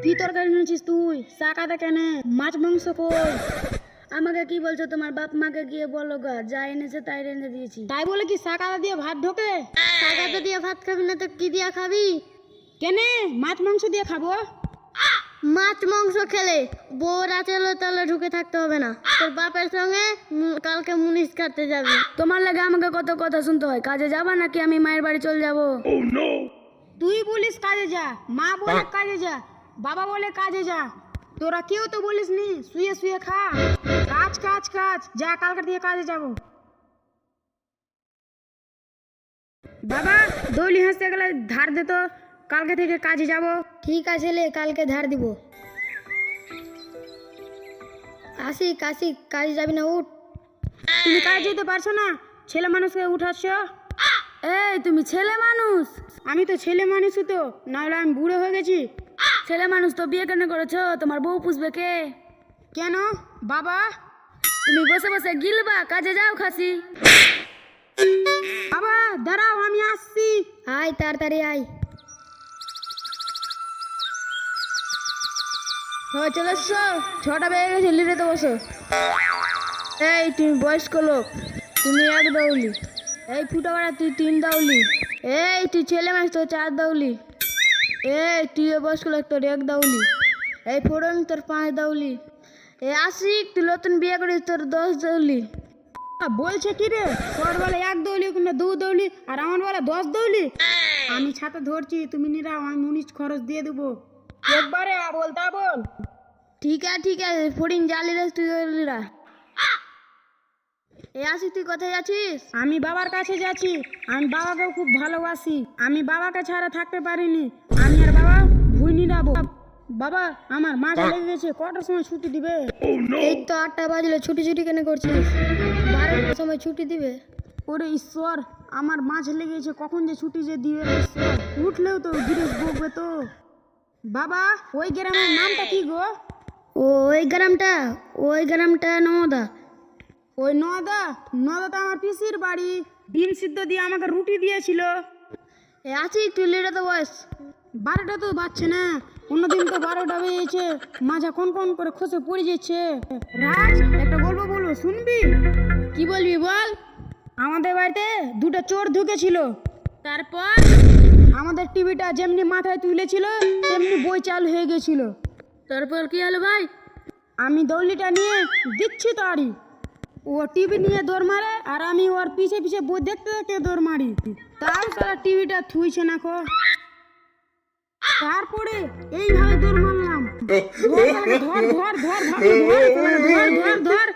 কি তরকারি নিয়েছিস তুই? শাকাতে কেন? মাছ মাংস কই? আমাকে কি বলছো? তোমার বাপ মাকে গিয়ে বলো গা, যা এনেছে তাই এনে দিয়েছি। তাই বলে কি শাকাতা দিয়ে ভাত ঢোকে? শাকাতা দিয়ে ভাত খাবি না তো কি দিয়ে খাবি? কেনে? মাছ মাংস দিয়ে খাবো। মাছ মাংস খেলে বউরা তেলে তেলে ঢুকে থাকতে হবে না। তোর বাপের সঙ্গে কালকে মুনিশ কাটতে যাবি। তোমার লাগে আমাকে কত কথা শুনতে হয়। কাজে যাবা নাকি আমি মায়ের বাড়ি চলে যাবো? তুই বলিস কাজে যা, মা বলে কাজে যা, বাবা বলে কাজে যা, তোরা কেউ তো বলিস নি শুয়ে শুয়ে খা। কাজ কাজ কাজ, যা কালকে দিয়ে কাজে যাব। বাবা দৌলি হাসতে গেলে ধার দে তো, কালকে থেকে কাজে যাব। ঠিক আছে লে, কালকে ধার দিব। আসিক আসিক, কাজে যাবি না? উঠ। তুমি কাজে যেতে পারছো না? ছেলে মানুষকে উঠাচ্ছ? এই তুমি ছেলে মানুষ? আমি তো ছেলে মানুষই তো, নাহলে আমি বুড়ো হয়ে গেছি। ছেলে মানুষ তো বিয়ে কেন করেছো? তোমার বউ পুষবে কে? কেন বাবা? তুমি বসে বসে গিলবা, কাজে যাও খাসি। বাবা দাঁড়াও, আমি আসছি। আয় তাড়াতাড়ি আয়। হ্যাঁ চলে এসছো? 6টা বেজে গেছে, লিডেতে বসো। এই তুমি বয়স্ক লোক, তুমি 1 দাউলি। এই ফুটাবাড়া তুই 3 দাউলি। এই তুই ছেলে মানুষ তো 4 দাউলি। এই তুই বয়স্ক লোক, তোর 1 দাউলি। এই ফোড়ন তোর 5 দাউলি। এই আশিক তুই নতুন বিয়ে করিস, তোর 10 দাউলি। বলছে কি রে, তোর বলে 1 দৌলি কিংবা 2 দৌলি, আর আমার বলে 10 দৌলি। আমি ছাতা ধরছি, তুমি নিরাও, আমি মুনিশ খরচ দিয়ে দেবো। একবারে বলতা বল। ঠিক আছে ফড়িং জালি রে, তুই লিরা। এ আসি, তুই কোথায় যাচ্ছিস? আমি বাবার কাছে যাচ্ছি। আমি বাবাকেও খুব ভালোবাসি। আমি বাবাকে ছাড়া থাকতে পারিনি। আমি আর বাবা ভুই নিরাবো। বাবা আমার মাছ লেগে গেছে, কটার সময় ছুটি দিবে? এই তো 8টা বাজলে, ছুটি কেন করছিস? 12টার সময় ছুটি দিবে। ওরে ঈশ্বর, আমার মাছ লেগেছে, কখন যে ছুটি যে দিবে রে ঈশ্বর। উঠলেও তো গিরিশ বকবে তো। বাবা ওই গ্রামের নামটা কি গো? ওই গ্রামটা নওদা। ওই নওদা তো আমার পিসির বাড়ি। ডিম সিদ্ধ দিয়ে আমাকে রুটি দিয়েছিল। এ আছি, তুই লেটে তো বয়স 12টা তো বাজছে না। অন্যদিন তো 12টা বেজেছে, মাঝা কোন করে খসে পড়ে যাচ্ছে। রাজ একটা গল্প বলবো, শুনবি? কি বলবি বল। আমাদের বাড়িতে 2টা চোর ঢুকেছিল। তারপর আমাদের টিভিটা যেমনি মাথায় তুলেছিল তেমনি বই চালু হয়ে গেছিল। তারপর কি হলো ভাই? আমি দৌলিটা নিয়ে দিচ্ছি তাড়ি, ও টিভি নিয়ে দৌড় মারে, আর আমি ওর পিছে পিছে বই দেখতে দেখতে দৌড় মারি। তার সারা টিভিটা থুইছে না খো। তারপরে এইভাবে দৌড় মারলাম, ধর ধর ধর ধর ধর ধর ধর ধর ধর ধর।